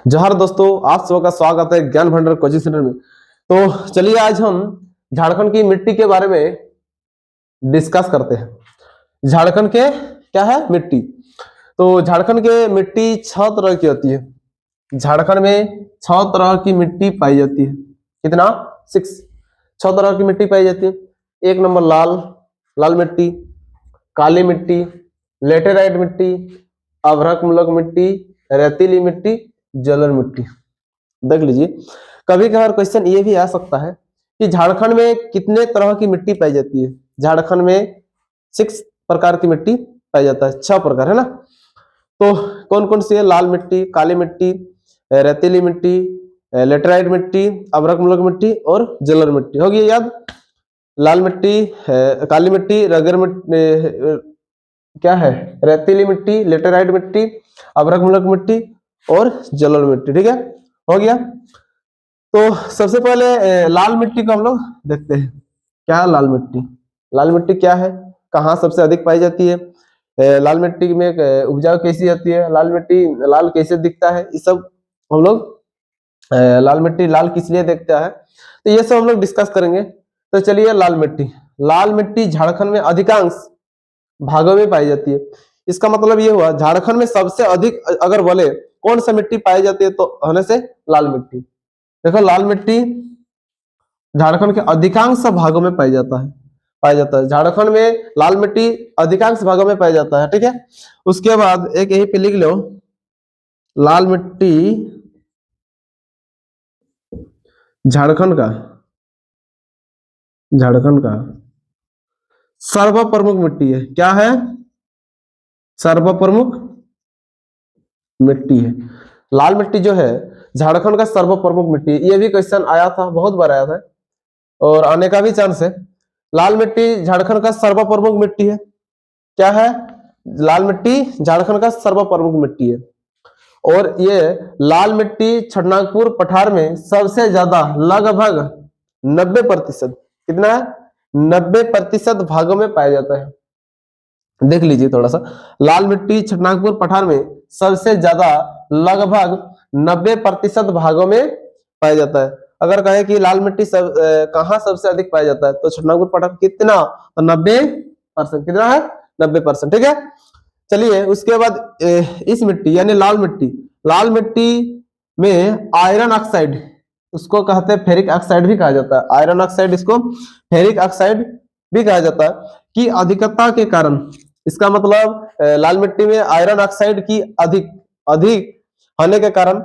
जहर दोस्तों, आप सबका स्वागत है ज्ञान भंडार कोचिंग सेंटर में। तो चलिए आज हम झारखंड की मिट्टी के बारे में डिस्कस करते हैं। झारखंड के क्या है मिट्टी। तो झारखंड के मिट्टी 6 तरह की होती है। झारखंड में 6 तरह की मिट्टी पाई जाती है। कितना? 6। 6 तरह की मिट्टी पाई जाती है। एक नंबर लाल मिट्टी, काली मिट्टी, लेटेराइट मिट्टी, अभ्रक मूलक मिट्टी, रेतीली मिट्टी, जलोढ़ मिट्टी। देख लीजिए, कभी कभार क्वेश्चन ये भी आ सकता है कि झारखंड में कितने तरह की मिट्टी पाई जाती है। झारखंड में 6 प्रकार की मिट्टी पाई जाता है, 6 प्रकार है ना। तो कौन कौन सी है? लाल मिट्टी, काली मिट्टी, रेतीली मिट्टी, लेटेराइट मिट्टी, अभ्रक मूलक मिट्टी और जलोढ़ मिट्टी। होगी याद? लाल मिट्टी, काली मिट्टी, रगर मिट्टी, क्या है, रेतीली मिट्टी, लेटेराइट मिट्टी, अभ्रक मूलक मिट्टी और जलोढ़ मिट्टी। ठीक है, हो गया। तो सबसे पहले लाल मिट्टी को हम लोग देखते हैं। क्या है लाल मिट्टी? लाल मिट्टी क्या है, कहाँ सबसे अधिक पाई जाती है, लाल मिट्टी में उपजाऊ कैसी होती है, लाल मिट्टी लाल कैसे दिखता है, ये सब हम लोग लाल मिट्टी लाल किस लिए देखता है, तो ये सब हम लोग डिस्कस करेंगे। तो चलिए, लाल मिट्टी झारखंड में अधिकांश भागों में पाई जाती है। इसका मतलब ये हुआ, झारखंड में सबसे अधिक अगर बोले कौन सा मिट्टी पाई जाती है तो होने से लाल मिट्टी। देखो, लाल मिट्टी झारखंड के अधिकांश भागों में पाया जाता है। झारखंड में लाल मिट्टी अधिकांश भागों में पाया जाता है। ठीक है, उसके बाद एक यही पे लिख लो, लाल मिट्टी झारखंड का सर्वप्रमुख मिट्टी है। क्या है? सर्वप्रमुख मिट्टी है। लाल मिट्टी जो है झारखंड का सर्वप्रमुख मिट्टी है। ये भी क्वेश्चन आया था, बहुत बार आया था और आने का भी चांस है। लाल मिट्टी झारखंड का सर्वप्रमुख मिट्टी है। क्या है? लाल मिट्टी झारखंड का सर्वप्रमुख मिट्टी है। और ये लाल मिट्टी छटनागपुर पठार में सबसे ज्यादा, लगभग 90%, कितना है, 90% भागों में पाया जाता है। देख लीजिए थोड़ा सा, लाल मिट्टी छटनागपुर पठार में सबसे ज्यादा, लगभग 90% भागों में पाया जाता है। अगर कहे कि लाल मिट्टी कहाँ सबसे अधिक पाया जाता है तो छटनागपुर पठार। कितना? तो 90%। कितना है? 90%। ठीक है, चलिए उसके बाद इस मिट्टी यानी लाल मिट्टी में आयरन ऑक्साइड, उसको कहते हैं फेरिक ऑक्साइड भी कहा जाता है। आयरन ऑक्साइड, इसको फेरिक ऑक्साइड भी कहा जाता है, की अधिकता के कारण। इसका मतलब लाल मिट्टी में आयरन ऑक्साइड की अधिक होने के कारण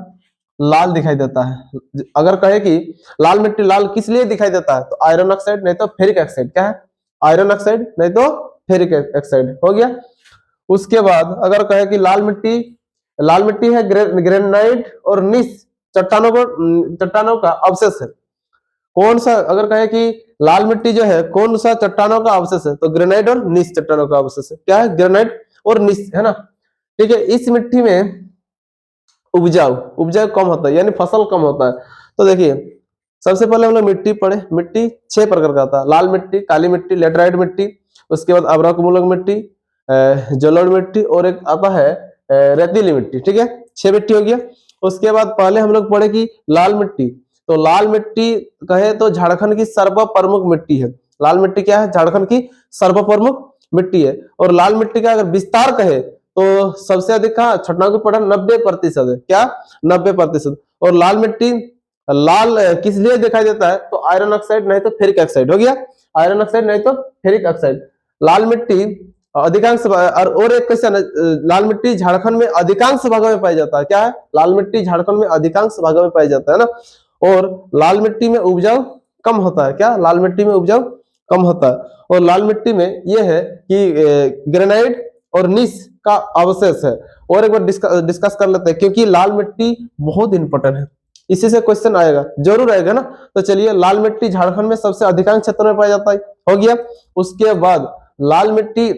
लाल दिखाई देता है। अगर कहे कि लाल मिट्टी लाल किस लिए दिखाई देता है तो आयरन ऑक्साइड नहीं तो फेरिक ऑक्साइड। क्या है? आयरन ऑक्साइड नहीं तो फेरिक ऑक्साइड। हो गया। उसके बाद अगर कहे कि लाल मिट्टी है ग्रेनाइट और नीस चट्टानों का अवशेष है। कौन सा? अगर कहे कि लाल मिट्टी जो है कौन सा चट्टानों का अवशेष है तो ग्रेनाइट और नीस चट्टानों का अवशेष है। क्या है? ग्रेनाइट और नीस, है ना। ठीक है, इस मिट्टी में उपजाऊ कम होता है, यानी फसल कम होता है। तो देखिए, सबसे पहले हम लोग मिट्टी पढ़े। मिट्टी 6 प्रकार का होता है। लाल मिट्टी, काली मिट्टी, लेटराइट मिट्टी, उसके बाद अभ्रक मूलक मिट्टी, जलोढ़ मिट्टी और एक आता है रेतीली मिट्टी। ठीक है, 6 मिट्टी हो गया। उसके बाद पहले हम लोग पढ़े कि लाल मिट्टी, तो लाल मिट्टी कहे तो झारखंड की सर्वप्रमुख मिट्टी है। लाल मिट्टी क्या है? झारखंड की सर्वप्रमुख मिट्टी है। और लाल मिट्टी का अगर विस्तार कहे तो सबसे अधिक कहा? छटनागपुर पठार 90% है। क्या? 90%। और लाल मिट्टी लाल किस लिए दिखाई देता है तो आयरन ऑक्साइड नहीं तो फेरिक ऑक्साइड। हो गया, आयरन ऑक्साइड नहीं तो फेरिक ऑक्साइड। लाल मिट्टी अधिकांश, और एक क्वेश्चन, लाल मिट्टी झारखंड में अधिकांश भागों में पाया जाता है। क्या है? लाल मिट्टी झारखंड में अधिकांश भागों में पाया जाता है ना। और लाल मिट्टी में उपजाऊ कम होता है। क्या? लाल मिट्टी में उपजाऊ कम होता है। और लाल मिट्टी में यह है कि ग्रेनाइट और नीस का अवशेष है। और एक बार डिस्कस कर लेते हैं, क्योंकि लाल मिट्टी बहुत इंपॉर्टेंट है, इसी से क्वेश्चन आएगा, जरूर आएगा ना। तो चलिए, लाल मिट्टी झारखंड में सबसे अधिकांश क्षेत्रों में पाया जाता है। हो गया। उसके बाद लाल मिट्टी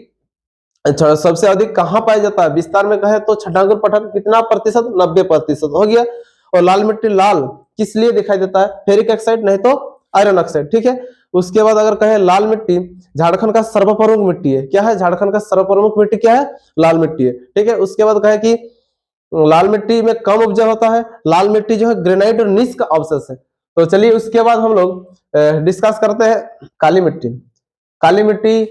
सबसे अधिक कहाँ पाया जाता है? विस्तार में कहे तो छटनागपुर पठार। कितना प्रतिशत? 90%। हो गया। और लाल मिट्टी लाल किस लिए दिखाई देता है? फेरिक ऑक्साइड नहीं तो आयरन ऑक्साइड। ठीक है। उसके बाद अगर कहे लाल मिट्टी झारखंड का सर्वप्रमुख मिट्टी है। क्या है? झारखंड का सर्वप्रमुख मिट्टी क्या है? लाल मिट्टी है। ठीक है। उसके बाद कहे कि लाल मिट्टी में कम उपजा होता है। लाल मिट्टी जो है ग्रेनाइट और नीस का अवशेष है। तो चलिए उसके बाद हम लोग डिस्कस करते हैं काली मिट्टी। काली मिट्टी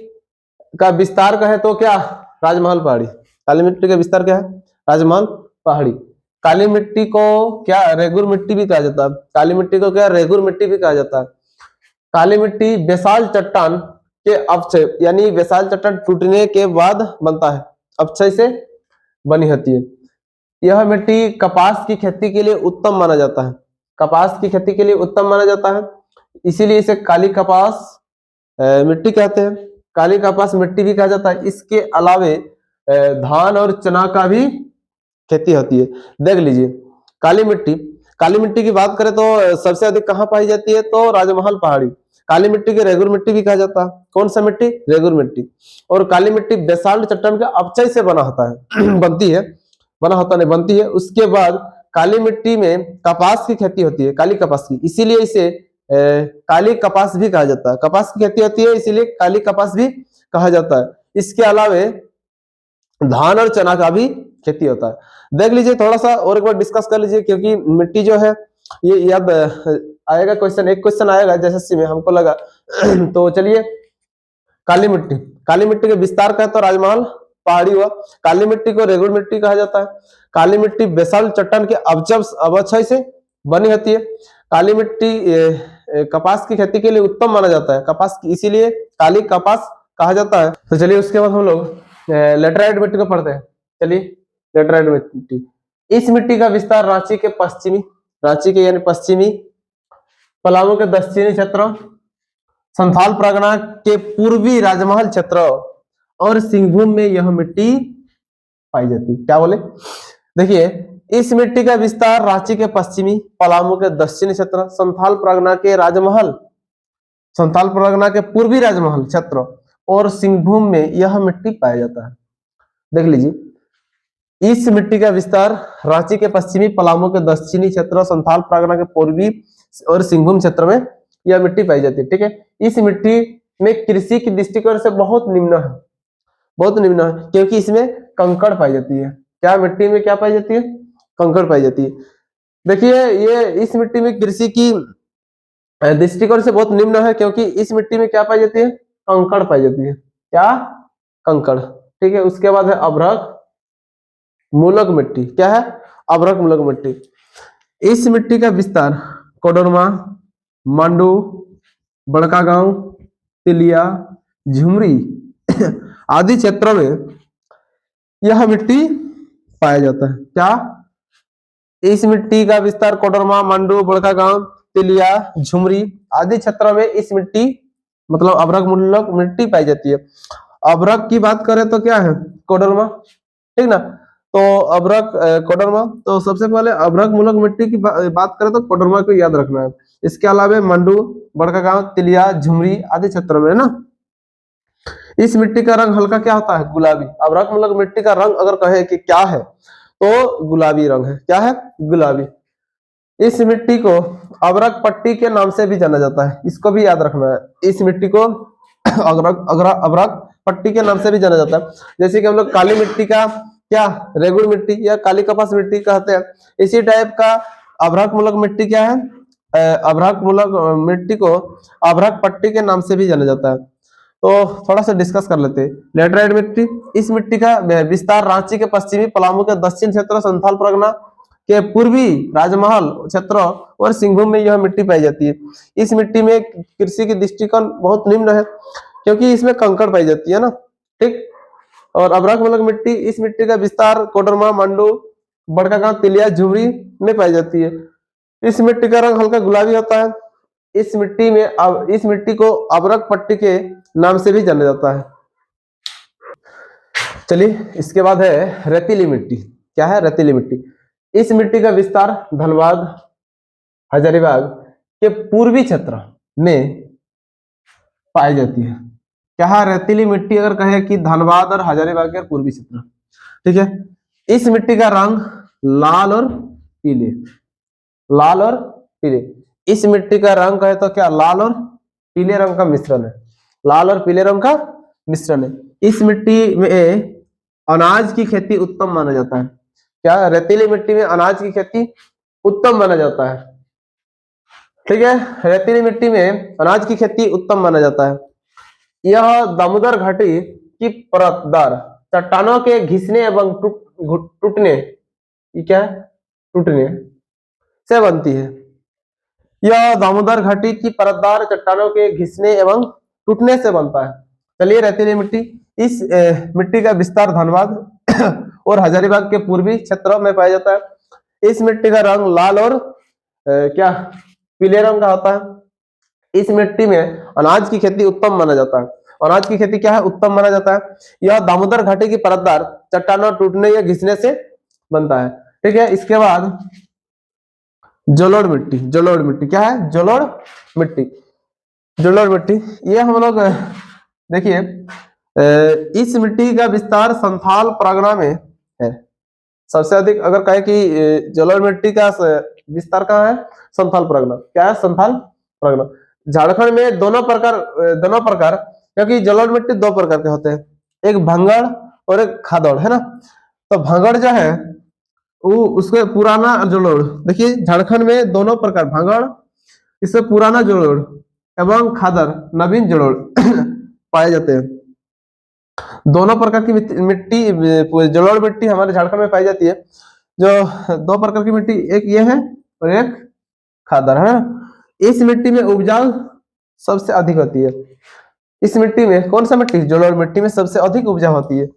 का विस्तार कहे तो क्या, राजमहल पहाड़ी। काली मिट्टी का विस्तार क्या है, राजमहल पहाड़ी। काली मिट्टी को क्या रेगुर मिट्टी भी कहा जाता है। काली मिट्टी को क्या रेगुर मिट्टी भी कहा जाता है। काली मिट्टी बेसाल्ट चट्टान के अवक्षय यानी बेसाल्ट चट्टान टूटने के बाद बनता है, अवक्षय से बनी होती है। यह मिट्टी कपास की खेती के लिए उत्तम माना जाता है। कपास की खेती के लिए उत्तम माना जाता है, इसीलिए इसे काली कपास मिट्टी कहते हैं। काली कपास मिट्टी भी कहा जाता है। इसके अलावे धान और चना का भी खेती होती है। देख लीजिए काली मिट्टी की बात करें तो सबसे अधिक कहाँ पाई जाती है, तो राजमहल पहाड़ी। काली मिट्टी के रेगुर मिट्टी भी कहा जाता है। कौन सा मिट्टी, रेगुर मिट्टी। और काली मिट्टी बेसाल्ट चट्टान के अपक्षय से बना होता है बनती है, बना होता नहीं बनती है। उसके बाद काली मिट्टी में कपास की खेती होती है, काली कपास की, इसीलिए इसे काली कपास भी कहा जाता है। कपास की खेती होती है इसीलिए काली कपास भी कहा जाता है। इसके अलावे धान और चना का भी खेती होता है। देख लीजिए थोड़ा सा और एक बार डिस्कस कर लीजिए, क्योंकि मिट्टी जो है ये याद आएगा क्वेश्चन, एक क्वेश्चन आएगा जैसे में हमको लगा तो चलिए काली मिट्टी के विस्तार का तो राजमहल पहाड़ी हुआ। काली मिट्टी को रेगुर मिट्टी कहा जाता है। काली मिट्टी बेसाल्ट चट्टान के अवक्षय से बनी होती है। काली मिट्टी कपास की खेती के लिए उत्तम माना जाता है, कपास की, इसीलिए काली कपास कहा जाता है। तो चलिए उसके बाद हम लोग लेटराइट मिट्टी को पढ़ते हैं। चलिए लेटराइट मिट्टी, इस मिट्टी का विस्तार रांची के यानी पश्चिमी, पलामू के दक्षिणी क्षेत्र, संथाल परगना के पूर्वी राजमहल क्षेत्र और सिंहभूम में यह मिट्टी पाई जाती है। क्या बोले, देखिए इस मिट्टी का विस्तार रांची के पश्चिमी, पलामू के दक्षिणी क्षेत्र, संथाल परगना के पूर्वी राजमहल क्षेत्र और सिंहभूम में यह मिट्टी पाया जाता है। देख लीजिए इस मिट्टी का विस्तार रांची के पश्चिमी, पलामू के दक्षिणी क्षेत्र, संथाल परगना के पूर्वी और सिंहभूम क्षेत्र में यह मिट्टी पाई जाती है। ठीक है, इस मिट्टी में कृषि की दृष्टिकोण से बहुत निम्न है, क्योंकि इसमें कंकड़ पाई जाती है। क्या मिट्टी में क्या पाई जाती है, कंकड़ पाई जाती है। देखिए ये इस मिट्टी में कृषि की दृष्टिकोण से बहुत निम्न है, क्योंकि इस मिट्टी में क्या पाई जाती है, कंकड़ पाई जाती है। क्या, कंकड़। ठीक है, उसके बाद है अभ्रक मूलक मिट्टी। क्या है, अभ्रक मूलक मिट्टी। इस मिट्टी का विस्तार कोडरमा, मांडू, बड़कागांव, तिलिया, झुमरी आदि क्षेत्रों में यह मिट्टी पाया जाता है। क्या, इस मिट्टी का विस्तार कोडरमा, मांडू, बड़कागांव, तिलिया, झुमरी आदि क्षेत्रों में इस मिट्टी मतलब अभ्रक मूलक मिट्टी पाई जाती है। अभ्रक की बात करें तो क्या है, कोडरमा, ठीक ना। तो अभ्रक कोडरमा, तो सबसे पहले अभ्रक मूलक मिट्टी की बात करें तो कोडरमा को याद रखना है। इसके अलावा मंडू, बड़कागांव, तिलिया, झुमरी आदि क्षेत्रों में है ना। इस मिट्टी का रंग हल्का क्या होता है, गुलाबी। अभ्रक मूलक मिट्टी का रंग अगर कहे कि क्या है तो गुलाबी रंग है। क्या है, गुलाबी। इस मिट्टी को अभ्रक पट्टी के नाम से भी जाना जाता है, इसको भी याद रखना है। इस मिट्टी को अभ्रक पट्टी के नाम से भी जाना जाता है। जैसे कि हम लोग काली मिट्टी का क्या, रेगुड़ मिट्टी या काली कपास मिट्टी कहते हैं, इसी टाइप का अभ्रक मूलक मिट्टी क्या है, अभ्रक मूलक मिट्टी को अभ्रक पट्टी के नाम से भी जाना जाता है। तो थोड़ा सा डिस्कस कर लेते हैं। लेटराइट मिट्टी, इस मिट्टी का विस्तार रांची के पश्चिमी, पलामू के दक्षिण क्षेत्र, संथाल परगना के पूर्वी राजमहल क्षेत्र और सिंहभूम में यह मिट्टी पाई जाती है। इस मिट्टी में कृषि की दृष्टिकोण बहुत निम्न है, क्योंकि इसमें कंकड़ पाई जाती है ना। ठीक, और अभ्रक मूलक मिट्टी, इस मिट्टी का विस्तार कोडरमा, मांडू, बड़कागांव, तिलिया, झुमरी में पाई जाती है। इस मिट्टी का रंग हल्का गुलाबी होता है। इस मिट्टी को अभ्रक पट्टी के नाम से भी जाना जाता है। चलिए इसके बाद है रेतीली मिट्टी। क्या है, रेतीली मिट्टी। इस मिट्टी का विस्तार धनबाद, हजारीबाग के पूर्वी क्षेत्र में पाई जाती है। क्या, रेतीली मिट्टी अगर कहे कि धनबाद और हजारीबाग के पूर्वी क्षेत्र, ठीक है। इस मिट्टी का रंग लाल और पीले, लाल और पीले। इस मिट्टी का रंग कहे तो क्या, लाल और पीले रंग का मिश्रण है, लाल और पीले रंग का मिश्रण है। इस मिट्टी में अनाज की खेती उत्तम माना जाता है। क्या रेतीली मिट्टी में अनाज की खेती उत्तम माना जाता है। ठीक है, रेतीली मिट्टी में अनाज की खेती उत्तम माना जाता है। यह दामोदर घाटी की परतदार चट्टानों के घिसने एवं टूटने, ये क्या है, टूटने से बनती है। यह दामोदर घाटी की परतदार चट्टानों के घिसने एवं टूटने से बनता है। चलिए, रेतीली मिट्टी, इस मिट्टी का विस्तार धनबाद और हजारीबाग के पूर्वी क्षेत्रों में पाया जाता है। इस मिट्टी का रंग लाल और क्या पीले रंग का होता है। इस मिट्टी में अनाज की खेती उत्तम माना जाता है। अनाज की खेती क्या है, उत्तम माना जाता है। यह दामोदर घाटी की परतदार चट्टानों टूटने या घिसने से बनता है। ठीक है, इसके बाद जलोढ़ मिट्टी। जलोढ़ मिट्टी क्या है, जलोढ़ मिट्टी। जलोढ़ मिट्टी ये हम लोग देखिए, इस मिट्टी का विस्तार संथाल परगना में है सबसे अधिक। अगर कहे कि जलोढ़ मिट्टी का विस्तार कहाँ है, संथाल परगना। क्या है, संथाल परगना। झारखंड में दोनों प्रकार, क्योंकि जलोढ़ मिट्टी दो प्रकार के होते हैं, एक भंगड़ और एक खादड़, है ना। तो भंगड़ जो है वो उसके पुराना जलोढ़, देखिए झारखंड में दोनों प्रकार, भंगड़ इससे पुराना जलोढ़ एवं खादर नवीन जलोढ़ पाए जाते हैं। दोनों प्रकार की मिट्टी, जलोढ़ मिट्टी हमारे झारखंड में पाई जाती है। जो दो प्रकार की मिट्टी, एक ये है और एक खादर, है ना। इस मिट्टी में उपजाऊ सबसे अधिक होती है। इस मिट्टी में, कौन सा मिट्टी, जलोढ़ मिट्टी में सबसे अधिक उपजाऊ होती है।